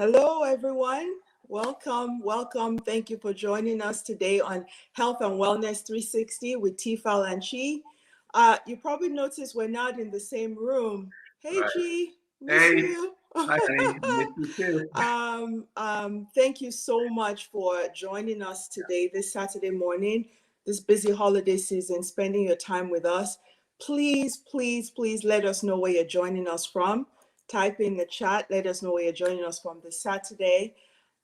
Hello, everyone. Welcome. Thank you for joining us today on Health and Wellness 360 with TFal Chi. You probably noticed we're not in the same room. Hey, Right. Chi, miss Hey, you. hi, honey. Miss you too. Thank you so much for joining us today, this Saturday morning, this busy holiday season, spending your time with us. Please let us know where you're joining us from. Type in the chat, let us know where you're joining us from this Saturday.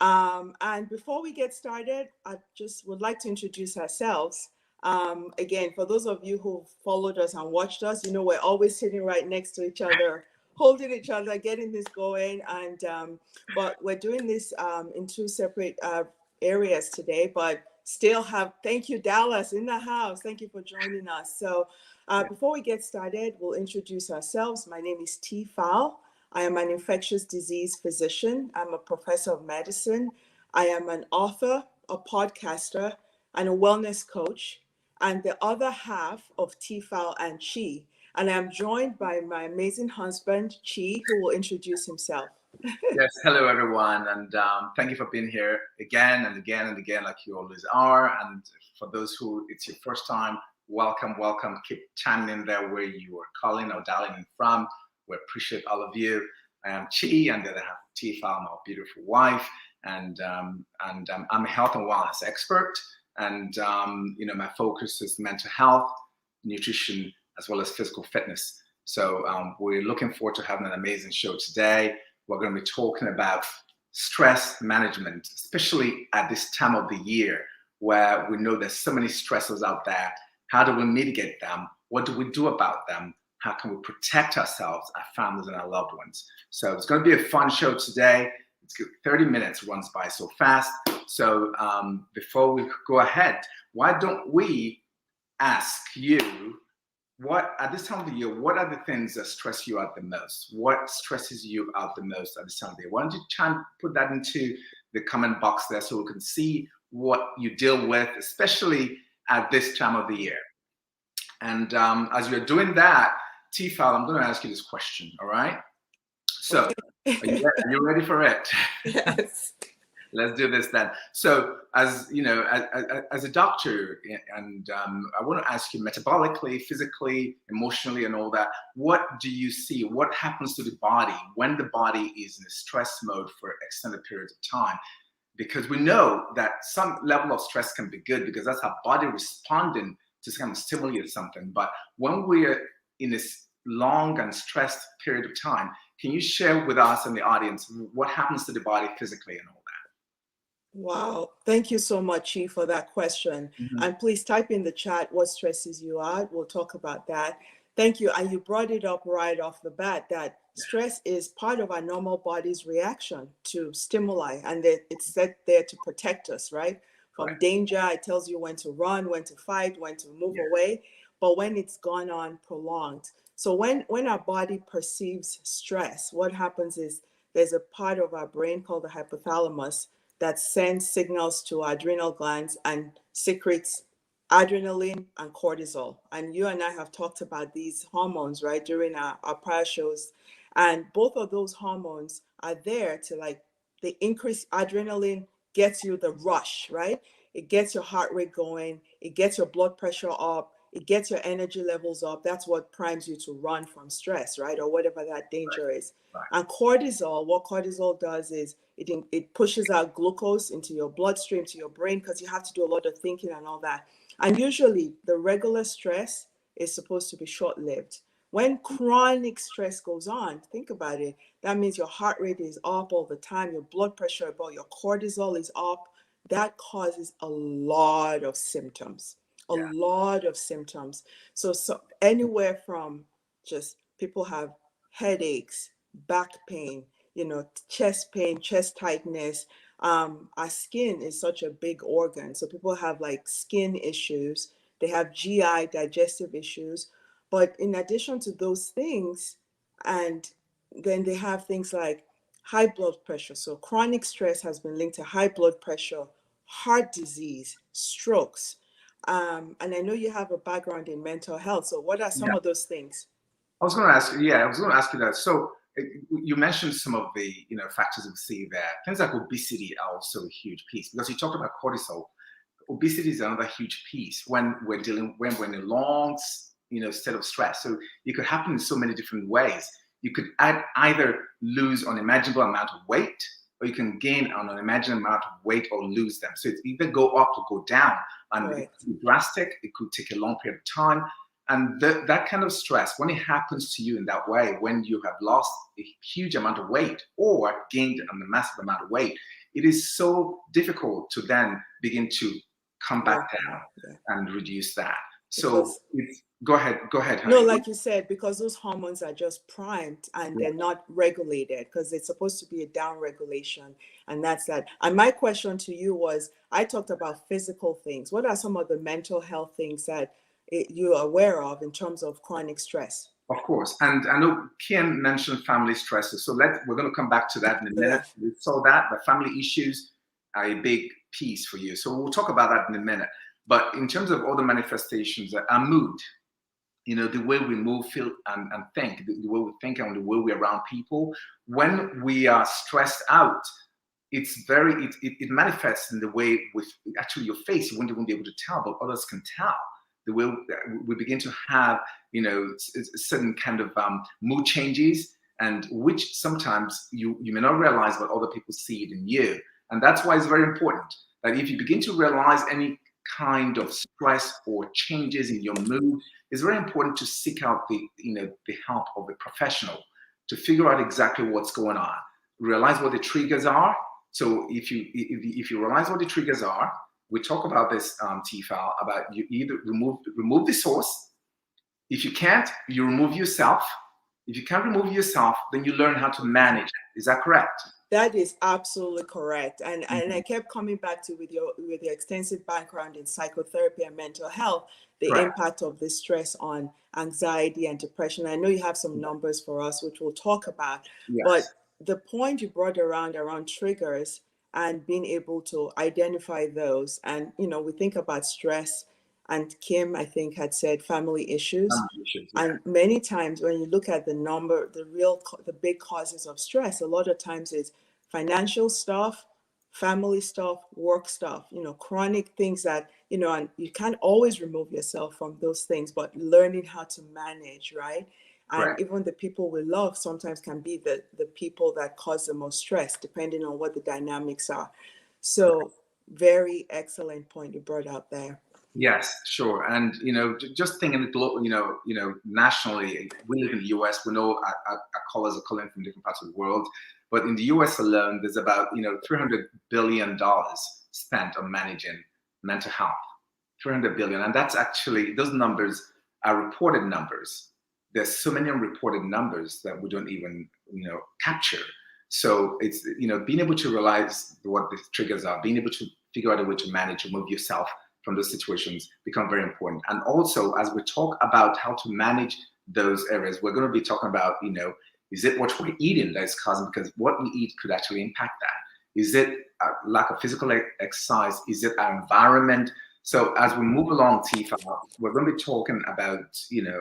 And before we get started, I just would like to introduce ourselves. Again, for those of you who followed us and watched us, you know we're always sitting right next to each other, holding each other, getting this going. And but we're doing this in two separate areas today, but still have, thank you, Dallas, in the house. Thank you for joining us. So before we get started, we'll introduce ourselves. My name is TFal. I am an infectious disease physician. I'm a professor of medicine. I am an author, a podcaster, and a wellness coach, and the other half of TFal Chi. And I'm joined by my amazing husband, Chi, who will introduce himself. Yes, hello everyone, and thank you for being here again and again and again, like you always are. And for those who it's your first time, welcome. Keep chiming in there where you are calling or dialing in from. We appreciate all of you. I am Chi, and then I have TFal, my beautiful wife, and I'm a health and wellness expert. And my focus is mental health, nutrition, as well as physical fitness. So we're looking forward to having an amazing show today. We're going to be talking about stress management, especially at this time of the year where we know there's so many stressors out there. How do we mitigate them? What do we do about them? How can we protect ourselves, our families, and our loved ones? So it's going to be a fun show today. It's good. 30 minutes runs by so fast. So before we go ahead, why don't we ask you, what at this time of the year, what are the things that stress you out the most? What stresses you out the most at this time of the year? Why don't you try and put that into the comment box there so we can see what you deal with, especially at this time of the year. And as you're doing that, TFal, I'm going to ask you this question, all right? So, are you ready for it? Yes. Let's do this then. So, as you know, as a doctor, and I want to ask you, metabolically, physically, emotionally, and all that, what do you see? What happens to the body when the body is in a stress mode for extended periods of time? Because we know that some level of stress can be good because that's our body responding to kind of stimulate something. But when we're in this long and stressed period of time, can you share with us and the audience what happens to the body physically and all that? Wow. Thank you so much, Chi, for that question. Mm-hmm. And please type in the chat what stresses you out. We'll talk about that. Thank you. And you brought it up right off the bat that stress is part of our normal body's reaction to stimuli, and that it's set there to protect us, right? From Right. danger. It tells you when to run, when to fight, when to move away. But when it's gone on prolonged. So when our body perceives stress, what happens is there's a part of our brain called the hypothalamus that sends signals to our adrenal glands and secretes adrenaline and cortisol. And you and I have talked about these hormones, right, during our prior shows. And both of those hormones are there to, like, the increased adrenaline gets you the rush, right? It gets your heart rate going, it gets your blood pressure up, it gets your energy levels up. That's what primes you to run from stress, right? Or whatever that danger is. Right. And cortisol, what cortisol does is it pushes out glucose into your bloodstream, to your brain, because you have to do a lot of thinking and all that. And usually the regular stress is supposed to be short-lived. When chronic stress goes on, think about it, that means your heart rate is up all the time, your blood pressure about your cortisol is up. That causes a lot of symptoms. So anywhere from just people have headaches, back pain, chest pain, chest tightness. Our skin is such a big organ. So people have like skin issues, they have GI digestive issues. But in addition to those things, and then they have things like high blood pressure. So chronic stress has been linked to high blood pressure, heart disease, strokes. And I know you have a background in mental health. So what are some of those things? I was going to ask you that. So you mentioned some of the factors we see there. Things like obesity are also a huge piece, because you talked about cortisol. Obesity is another huge piece when we're in a long state of stress. So it could happen in so many different ways. You could either lose an unimaginable amount of weight, or you can gain an unimaginable amount of weight or lose them. So it's either go up or go down, and Right. it could be drastic. It could take a long period of time. And that kind of stress, when it happens to you in that way, when you have lost a huge amount of weight or gained a massive amount of weight, it is so difficult to then begin to come back down and reduce that. So go ahead, honey. No, like you said, because those hormones are just primed and they're not regulated, because it's supposed to be a down regulation, and that's that. And my question to you was, I talked about physical things. What are some of the mental health things that you're aware of in terms of chronic stress? Of course, and I know Kim mentioned family stresses, so we're going to come back to that in a minute. We saw that, but family issues are a big piece for you, so we'll talk about that in a minute. But in terms of other manifestations, our mood, the way we move, feel, and think, the way we think and the way we're around people, when we are stressed out, it manifests in the way with actually your face. You won't even be able to tell, but others can tell. The way we begin to have, certain kind of mood changes, and which sometimes you may not realize, but other people see it in you. And that's why it's very important that if you begin to realize any kind of stress or changes in your mood, it's very important to seek out the help of a professional to figure out exactly what's going on. Realize what the triggers are. So if you realize what the triggers are, we talk about this TFal, about you either remove the source. If you can't, you remove yourself. If you can't remove yourself, then you learn how to manage it. Is that correct? That is absolutely correct. And I kept coming back to with your extensive background in psychotherapy and mental health, the impact of this stress on anxiety and depression. I know you have some numbers for us, which we'll talk about. Yes. But the point you brought around triggers and being able to identify those. And, we think about stress, and Kim, I think, had said family issues. And many times when you look at the big causes of stress, a lot of times it's financial stuff, family stuff, work stuff, chronic things that, and you can't always remove yourself from those things, but learning how to manage, right? And even the people we love sometimes can be the people that cause the most stress, depending on what the dynamics are. So very excellent point you brought out there. Yes, sure. And, just thinking the global, nationally, we live in the US, we know our callers are calling from different parts of the world, but in the US alone, there's about, $300 billion spent on managing mental health, 300 billion. And that's actually, those numbers are reported numbers. There's so many unreported numbers that we don't even, capture. So it's, being able to realize what the triggers are, being able to figure out a way to manage, remove yourself from those situations become very important. And also, as we talk about how to manage those areas, we're going to be talking about, is it what we're eating that is causing, because what we eat could actually impact that. Is it a lack of physical exercise? Is it our environment? So as we move along, TFal, we're going to be talking about,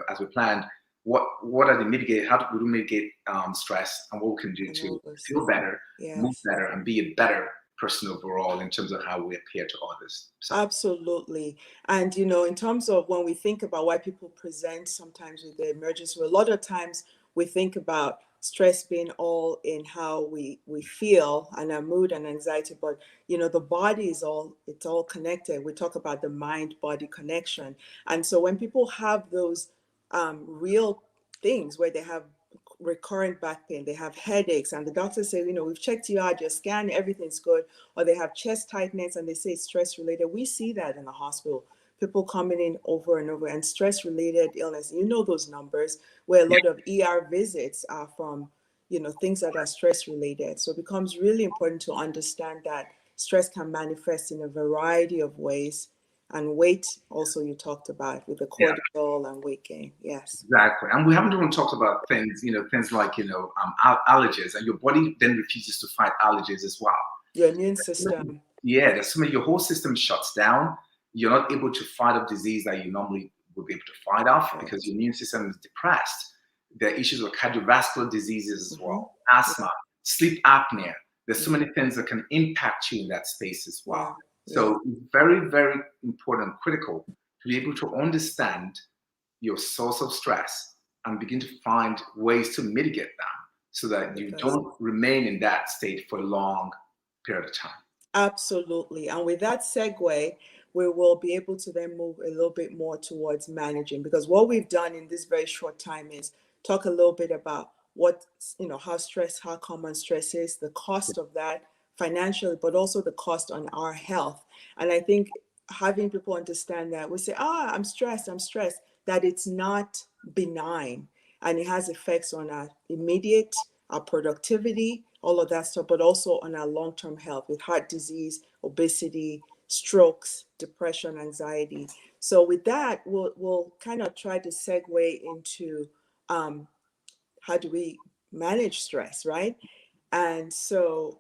as we planned, what are the how do we mitigate stress, and what we can do to feel better, move better, and be a better person overall in terms of how we appear to others. So. Absolutely. And, in terms of when we think about why people present sometimes with the emergency, a lot of times we think about stress being all in how we feel and our mood and anxiety, but, the body it's all connected. We talk about the mind-body connection. And so when people have those real things where they have recurrent back pain, they have headaches, and the doctors say, we've checked you out, your scan, everything's good, or they have chest tightness and they say it's stress related. We see that in the hospital, people coming in over and over, and stress related illness, those numbers where a lot of ER visits are from, things that are stress related. So it becomes really important to understand that stress can manifest in a variety of ways. And weight also you talked about with the cortisol and weight gain. Yes. Exactly. And we haven't even talked about things, things like, allergies, and your body then refuses to fight allergies as well. Your immune system. Yeah, there's so many, your whole system shuts down. You're not able to fight off disease that you normally would be able to fight off because your immune system is depressed. There are issues with cardiovascular diseases as Mm-hmm. well, asthma, sleep apnea. There's so Mm-hmm. many things that can impact you in that space as well. Yeah. Yeah. So it's very, very important and critical to be able to understand your source of stress and begin to find ways to mitigate them so that you Because don't remain in that state for a long period of time. absolutely. And with that segue, we will be able to then move a little bit more towards managing, because what we've done in this very short time is talk a little bit about what, how common stress is, the cost of that financially, but also the cost on our health. And I think having people understand that, we say, I'm stressed, that it's not benign and it has effects on our immediate, our productivity, all of that stuff, but also on our long-term health with heart disease, obesity, strokes, depression, anxiety. So with that, we'll kind of try to segue into how do we manage stress, right? And so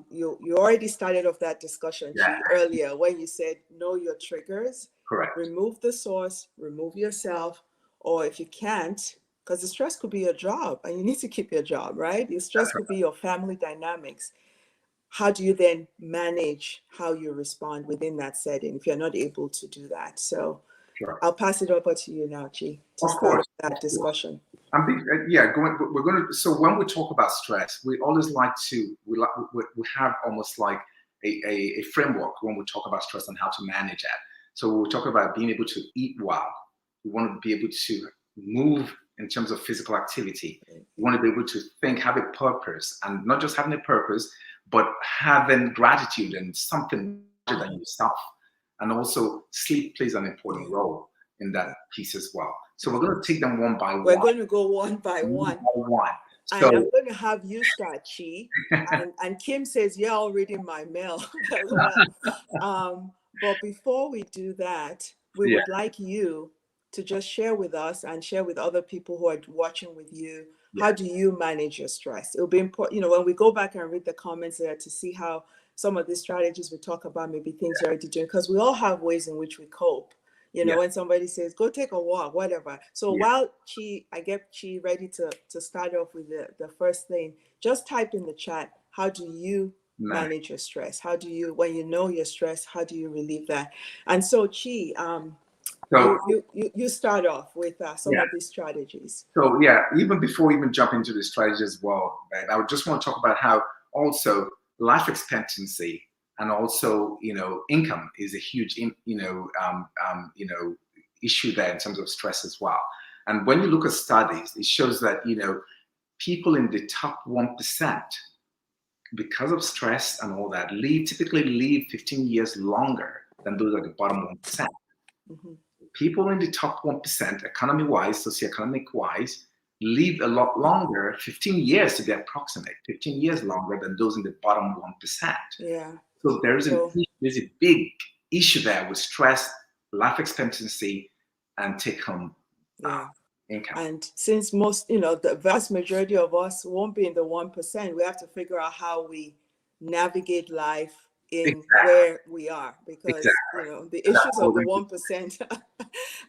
you already started off that discussion, Yeah, Chi, earlier when you said know your triggers, correct. remove the source, remove yourself, or if you can't, because the stress could be your job and you need to keep your job, right? Your stress That's could be right. your family dynamics. How do you then manage how you respond within that setting if you're not able to do that? So Sure. I'll pass it over to you now, Chi, to Of start course, off that of course. discussion. Yeah, we're going to. So when we talk about stress, we always like to we have almost like a framework when we talk about stress and how to manage it. So we talk about being able to eat well. We want to be able to move in terms of physical activity. We want to be able to think, have a purpose, and not just having a purpose, but having gratitude and something larger than yourself. And also, sleep plays an important role in that piece as well. So we're going to take them one by We're one. going to go one by One one. by one. And I'm So going to have you start, Chi. And Kim says, yeah, I'll read in my mail as well. But before we do that, we yeah, would like you to just share with us and share with other people who are watching with you. yeah, How do you manage your stress? It'll be important, when we go back and read the comments there to see how some of the strategies we talk about, maybe things you're already doing, because we all have ways in which we cope. yeah, When somebody says, go take a walk, whatever. So yeah. while I get Chi ready to start off with the first thing, just type in the chat, how do you Man. manage your stress? How do you, when you know your stress, how do you relieve that? And so Chi, So you start off with some yeah. of these strategies. So yeah, even before we even jump into the strategy as well, right, I would just want to talk about how also life expectancy and also income is a huge issue there in terms of stress as well. And when you look at studies, it shows that people in the top 1%, because of stress and all that, typically live 15 years longer than those at the bottom 1%. Mm-hmm. People in the top 1%, economy-wise, socioeconomic-wise, live a lot longer, 15 years to be approximate, 15 years longer than those in the bottom 1%. Yeah. So there's a big issue there with stress, life expectancy, and take-home Yeah. income. And since most, the vast majority of us won't be in the 1%, we have to figure out how we navigate life in Exactly. where we are, because, Exactly. the And that's issues what of the we're going 1%. to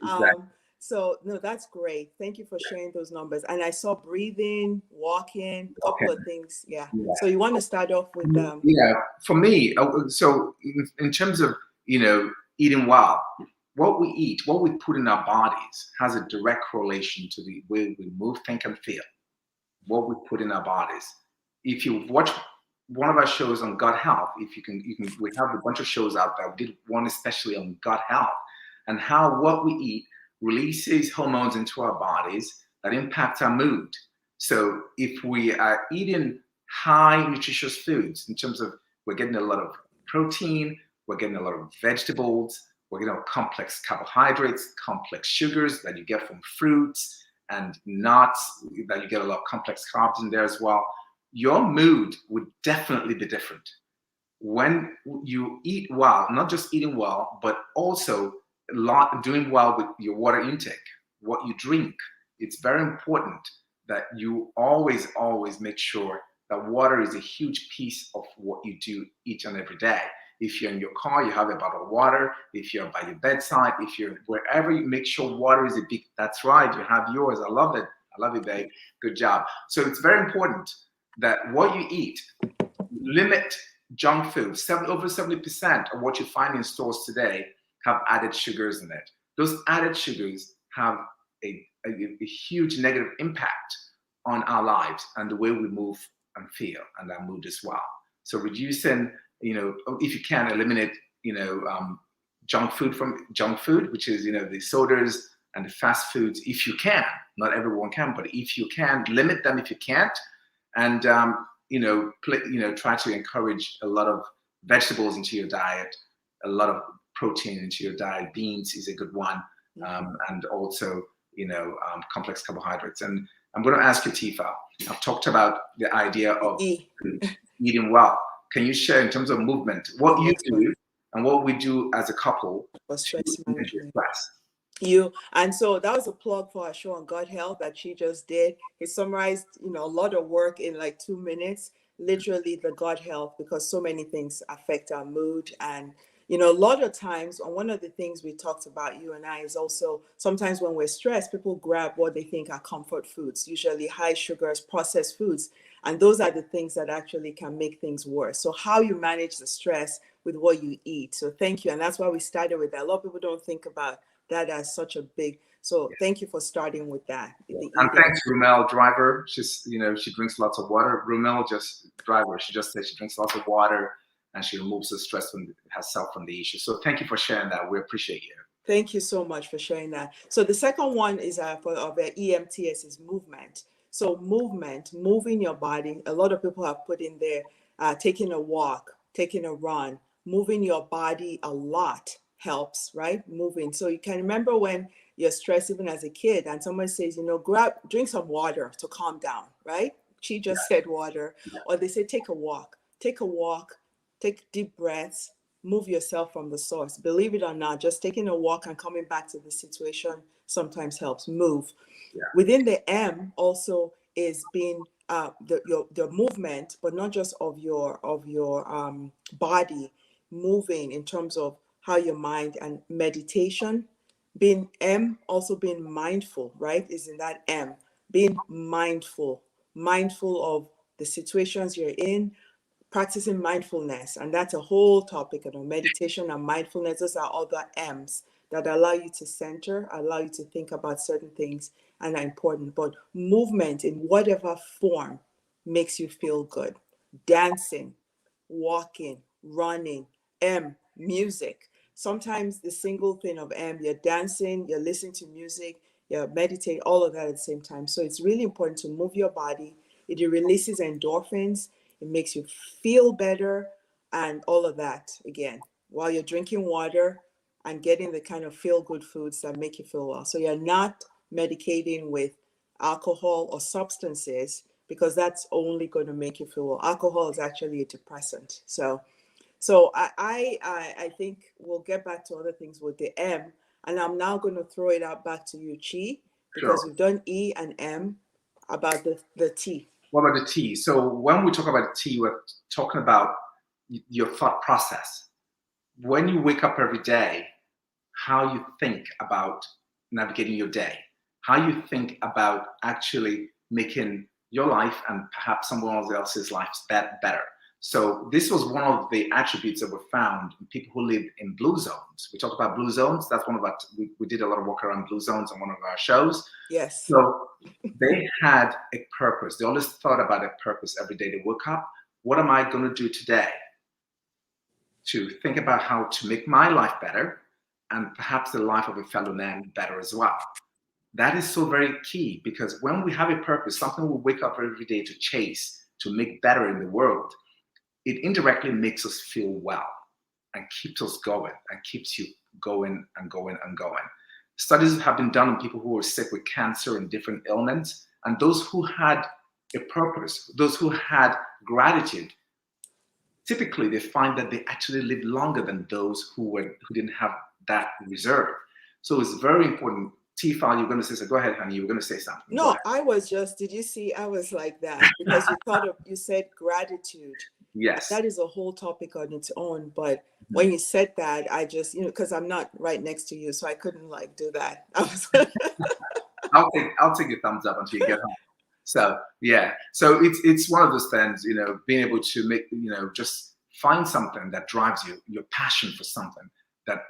exactly. So, no, that's great. Thank you for sharing those numbers. And I saw breathing, walking, a couple Okay. of things. Yeah. Yeah. So you want to start off with Yeah, for me, so in terms of eating well, what we eat, what we put in our bodies has a direct correlation to the way we move, think, and feel. What we put in our bodies. If you watch one of our shows on gut health, if you can, we have a bunch of shows out there. We did one especially on gut health and how what we eat releases hormones into our bodies that impact our mood. So if we are eating high nutritious foods in terms of we're getting a lot of protein, we're getting a lot of vegetables, we're getting complex carbohydrates, complex sugars that you get from fruits and nuts, that you get a lot of complex carbs in there as well, your mood would definitely be different. When you eat well, not just eating well, but also doing well with your water intake, what you drink. It's very important that you always, always make sure that water is a huge piece of what you do each and every day. If you're in your car, you have a bottle of water. If you're by your bedside, if you're wherever, you make sure water is a big, that's right, you have yours. I love it. I love you, babe. Good job. So it's very important that what you eat, limit junk food. Over 70% of what you find in stores today have added sugars in it. Those added sugars have a huge negative impact on our lives and the way we move and feel and our mood as well. So reducing, if you can, eliminate, junk food, which is, the sodas and the fast foods, if you can. Not everyone can, but if you can, limit them if you can't. And, try to encourage a lot of vegetables into your diet, a lot of protein into your diet. Beans is a good one. And also, complex carbohydrates. And I'm going to ask you, TFal, I've talked about the idea of eating well. Can you share in terms of movement, what you do and what we do as a couple for stress management? And so that was a plug for our show on gut health that she just did. He summarized, a lot of work in like 2 minutes, literally the gut health, because so many things affect our mood. And, a lot of times, and one of the things we talked about, you and I, is also sometimes when we're stressed, people grab what they think are comfort foods, usually high sugars, processed foods. And those are the things that actually can make things worse. So how you manage the stress with what you eat. So thank you. And that's why we started with that. A lot of people don't think about that as such a big, so thank you for starting with that. And thanks, Rumel Driver. She's, she drinks lots of water. Rumel Driver, she just said she drinks lots of water and she removes the stress herself from the issue. So thank you for sharing that. We appreciate you. Thank you so much for sharing that. So the second one is for EMTS is movement. So moving your body. A lot of people have put in there, taking a walk, taking a run, moving your body a lot helps, right? Moving. So you can remember when you're stressed, even as a kid, and someone says, drink some water to calm down, right? She just said water. Or they say, take a walk, take deep breaths, move yourself from the source. Believe it or not, just taking a walk and coming back to the situation sometimes helps. Move. Within the M also is being the movement, but not just of your body, moving in terms of how your mind and meditation. Being M, also being mindful, right? Is in that M. Being mindful of the situations you're in, practicing mindfulness. And that's a whole topic, meditation and mindfulness. Those are other M's that allow you to center, allow you to think about certain things and are important. But movement in whatever form makes you feel good. Dancing, walking, running, M, music. Sometimes the single thing of M, you're dancing, you're listening to music, you're meditating, all of that at the same time. So it's really important to move your body. It releases endorphins. It makes you feel better and all of that, again, while you're drinking water and getting the kind of feel-good foods that make you feel well. So you're not medicating with alcohol or substances because that's only going to make you feel well. Alcohol is actually a depressant. So I think we'll get back to other things with the M. And I'm now going to throw it out back to you, Chi, because we've done E and M. About the T. What about the T? So when we talk about the T, we're talking about your thought process. When you wake up every day, how you think about navigating your day, how you think about actually making your life and perhaps someone else's life better. So this was one of the attributes that were found in people who lived in blue zones. We talked about blue zones. That's one of our, we did a lot of work around blue zones on one of our shows. Yes. So they had a purpose. They always thought about a purpose every day. They woke up, what am I going to do today to think about how to make my life better and perhaps the life of a fellow man better as well. That is so very key, because when we have a purpose, something we wake up every day to chase, to make better in the world, it indirectly makes us feel well and keeps us going and keeps you going and going and going. Studies have been done on people who were sick with cancer and different ailments, and those who had a purpose, those who had gratitude, typically they find that they actually live longer than those who didn't have that reserve. So it's very important. TFal, you're going to say, so go ahead, honey, you were going to say something. No, I was just, did you see, I was like that because you said gratitude. Yes. That is a whole topic on its own. But when you said that, I just, because I'm not right next to you, so I couldn't like do that. I'll take a thumbs up until you get home. So yeah, so it's one of those things, being able to make, just find something that drives you, your passion for something that,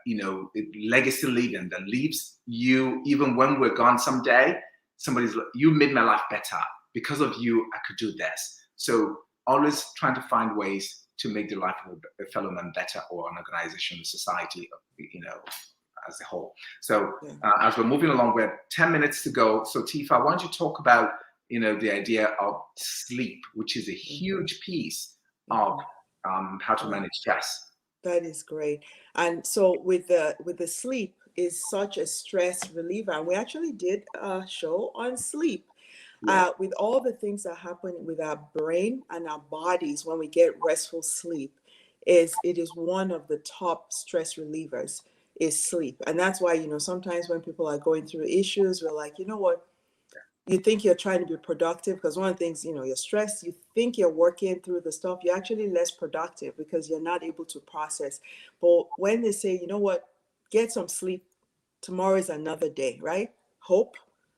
legacy leaving that leaves you, even when we're gone someday, somebody's like, you made my life better. Because of you, I could do this. So always trying to find ways to make the life of a fellow man better, or an organization, society, as a whole. So as we're moving along, we have 10 minutes to go. So TFal, why don't you talk about, the idea of sleep, which is a huge piece of how to manage stress. That is great. And so with the sleep is such a stress reliever. And we actually did a show on sleep. With all the things that happen with our brain and our bodies when we get restful sleep, it is one of the top stress relievers is sleep. And that's why, sometimes when people are going through issues, we're like, you know what, you think you're trying to be productive, because one of the things, you're stressed, you think you're working through the stuff, you're actually less productive because you're not able to process. But when they say, you know what, get some sleep, tomorrow is another day, right? Hope,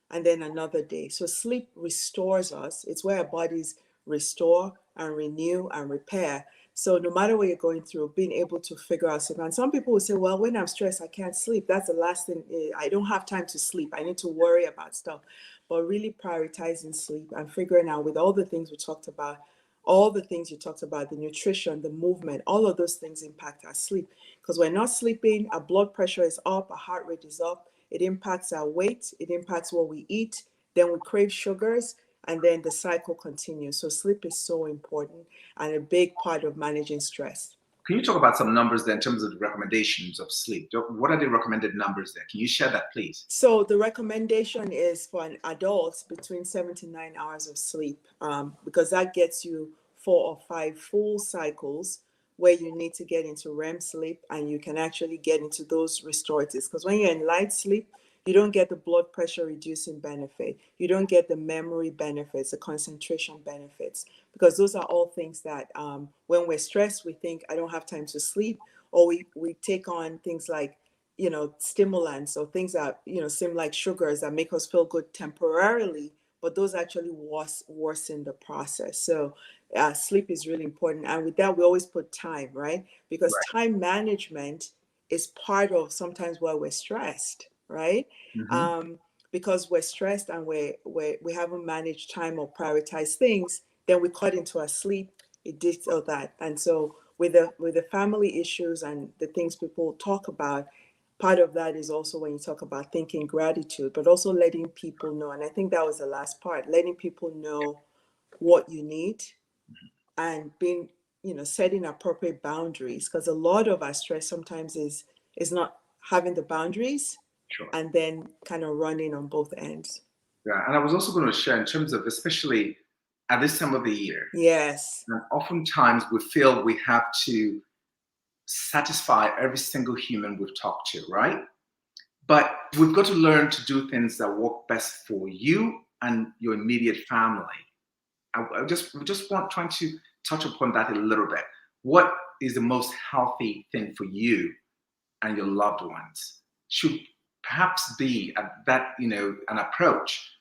and then another day. So sleep restores us. It's where our bodies restore and renew and repair. So no matter what you're going through, being able to figure out sleep. And some people will say, well, when I'm stressed, I can't sleep. That's the last thing. I don't have time to sleep. I need to worry about stuff. But really prioritizing sleep and figuring out, with all the things we talked about, all the things you talked about, the nutrition, the movement, all of those things impact our sleep. Because we're not sleeping, our blood pressure is up, our heart rate is up. It impacts our weight. It impacts what we eat. Then we crave sugars, and then the cycle continues. So sleep is so important and a big part of managing stress. Can you talk about some numbers there in terms of the recommendations of sleep? What are the recommended numbers there? Can you share that, please? So the recommendation is for an adult between 7 to 9 hours of sleep, because that gets you 4 or 5 full cycles where you need to get into REM sleep, and you can actually get into those restoratives. Because when you're in light sleep, you don't get the blood pressure reducing benefit. You don't get the memory benefits, the concentration benefits, because those are all things that when we're stressed, we think, I don't have time to sleep, or we take on things like, stimulants or things that, seem like sugars that make us feel good temporarily, but those actually worsen the process. So sleep is really important. And with that, we always put time, right? Because time management is part of sometimes why we're stressed, right? Because we're stressed and we haven't managed time or prioritized things, then we cut into our sleep, it did all that. And so with the family issues and the things people talk about, part of that is also when you talk about thinking gratitude, but also letting people know. And I think that was the last part, letting people know what you need, and being, setting appropriate boundaries. Because a lot of our stress sometimes is not having the boundaries, and then kind of running on both ends. Yeah, and I was also going to share in terms of, especially at this time of the year. Yes. And oftentimes we feel we have to satisfy every single human we've talked to, right? But we've got to learn to do things that work best for you and your immediate family. I just want trying to touch upon that a little bit. What is the most healthy thing for you and your loved ones? Should perhaps be that, an approach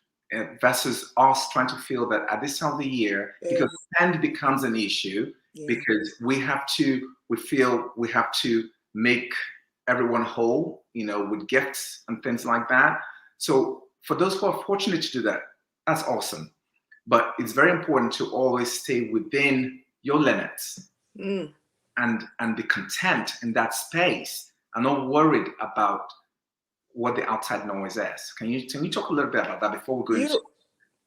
versus us trying to feel that at this time of the year, because spend becomes an issue, because we feel we have to make everyone whole, with gifts and things like that. So for those who are fortunate to do that, that's awesome. But it's very important to always stay within your limits and be content in that space and not worried about what the outside noise is. Can you talk a little bit about that before we go into,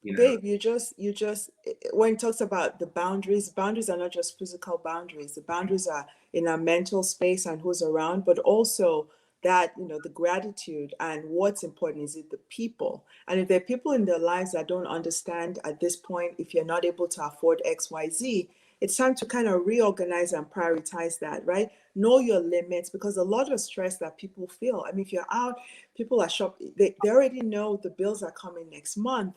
Babe, you just when it talks about the boundaries are not just physical boundaries. The boundaries are in our mental space and who's around, but also that, the gratitude, and what's important is it the people. And if there are people in their lives that don't understand at this point, if you're not able to afford XYZ, it's time to kind of reorganize and prioritize that, right? Know your limits, because a lot of stress that people feel, I mean, if you're out, people are shopping, they already know the bills are coming next month.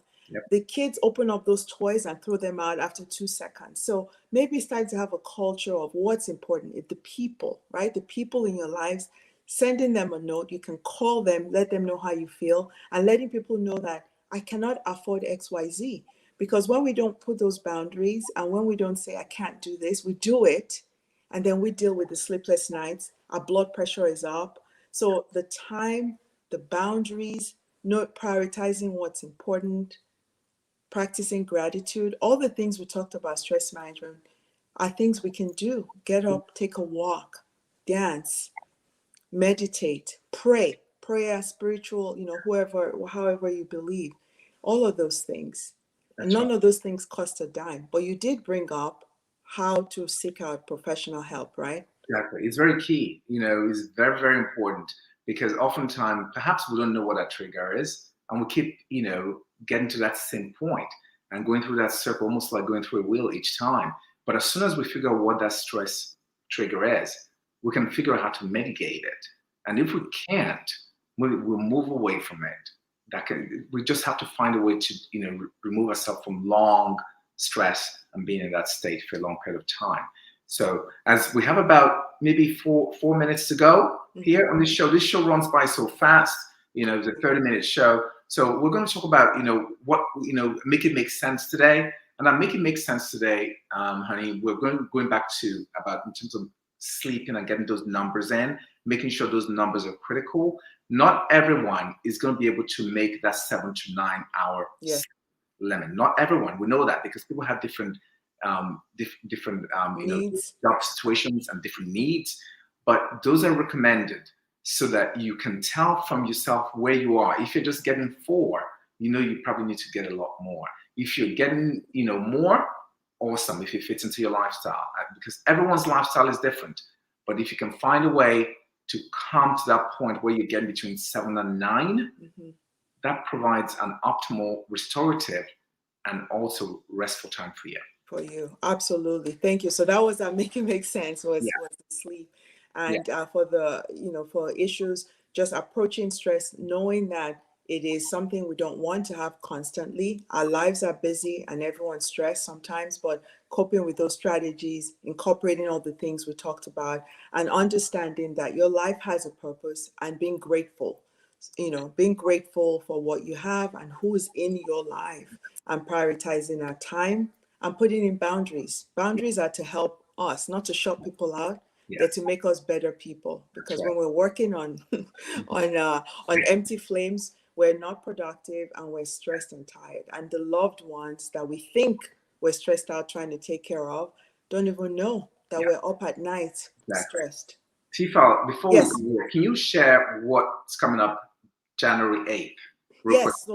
The kids open up those toys and throw them out after 2 seconds. So maybe it's time to have a culture of what's important. It's the people, right? The people in your lives, sending them a note. You can call them, let them know how you feel, and letting people know that I cannot afford XYZ. Because when we don't put those boundaries and when we don't say, I can't do this, we do it. And then we deal with the sleepless nights. Our blood pressure is up. So the time, the boundaries, not prioritizing what's important, practicing gratitude, all the things we talked about, stress management, are things we can do. Get up, take a walk, dance, meditate, pray, prayer, spiritual, whoever, however you believe, all of those things. And That's right. none of those things cost a dime. But you did bring up how to seek out professional help, right? Exactly. It's very key, it's very, very important because oftentimes perhaps we don't know what that trigger is and we keep, getting to that same point and going through that circle, almost like going through a wheel each time. But as soon as we figure out what that stress trigger is, we can figure out how to mitigate it. And if we can't, we'll move away from it. We just have to find a way to, remove ourselves from long stress and being in that state for a long period of time. So as we have about maybe four minutes to go here on this show runs by so fast. It's a 30-minute show. So we're going to talk about, what, make it make sense today. And that make it make sense today, honey, we're going back to about in terms of sleeping and getting those numbers in, making sure those numbers are critical. Not everyone is going to be able to make that 7 to 9 hour limit. Not everyone. We know that because people have different Needs. job situations and different needs, but those are recommended so that you can tell from yourself where you are. If you're just getting 4, you probably need to get a lot more. If you're getting more, awesome, if it fits into your lifestyle, because everyone's lifestyle is different. But if you can find a way to come to that point where you're getting between 7 and 9, that provides an optimal restorative and also restful time for you. For you, absolutely. Thank you. So that was making make sense was the sleep, and for the for issues, just approaching stress, knowing that it is something we don't want to have constantly. Our lives are busy and everyone's stressed sometimes, but coping with those strategies, incorporating all the things we talked about, and understanding that your life has a purpose and being grateful. Being grateful for what you have and who is in your life, and prioritizing our time and putting in boundaries. Boundaries are to help us, not to shut people out. They're to make us better people. Because when we're working on on empty flames, we're not productive and we're stressed and tired. And the loved ones that we think we're stressed out trying to take care of don't even know that we're up at night stressed. TFal, before we go here, can you share what's coming up January 8th? Yes,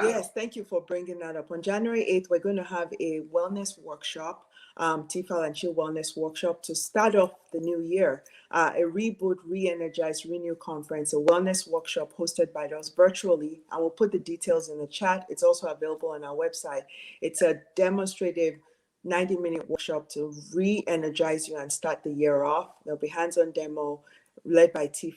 yes, thank you for bringing that up. On January 8th, we're going to have a wellness workshop, TFal Chi Wellness Workshop to start off the new year. A reboot, re-energize, renew conference, a wellness workshop hosted by us virtually. And we'll put the details in the chat. It's also available on our website. It's a demonstrative 90-minute workshop to re-energize you and start the year off. There'll be hands-on demo led by Chi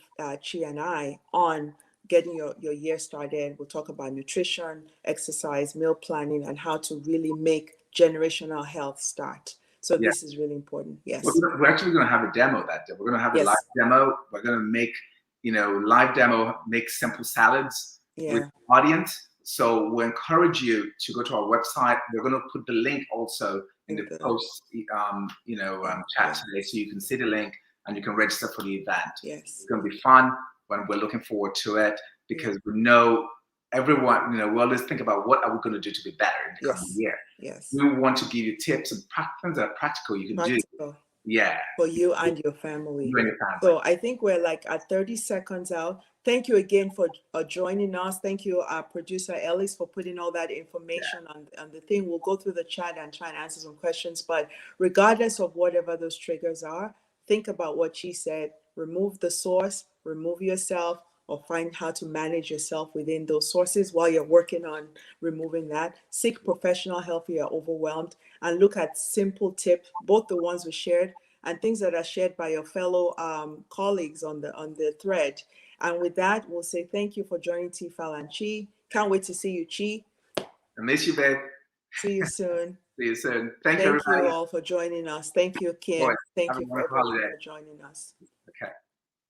and I on getting your year started. We'll talk about nutrition, exercise, meal planning, and how to really make generational health start. So this is really important. Yes. We're actually going to have a demo that day. We're going to have a live demo. We're going to make, live demo, make simple salads with the audience. So we encourage you to go to our website. We're going to put the link also in the post, chat today, so you can see the link and you can register for the event. Yes. It's going to be fun. When we're looking forward to it, because we know everyone, we always think about what are we going to do to be better in the coming year. Yes. We want to give you tips and things that are practical you can do. Yeah. For you and your family. You and your family. So I think we're like at 30 seconds out. Thank you again for joining us. Thank you, our producer Ellis, for putting all that information on the thing. We'll go through the chat and try and answer some questions. But regardless of whatever those triggers are, think about what she said. Remove the source, remove yourself, or find how to manage yourself within those sources while you're working on removing that. Seek professional help if you're overwhelmed, and look at simple tips, both the ones we shared and things that are shared by your fellow colleagues on the thread. And with that, we'll say thank you for joining TFal Chi. Can't wait to see you, Chi. I miss you, babe. See you soon. See you soon. Thank you, everybody. Thank you all for joining us. Thank you, Kim. Thank you for everyone for joining us.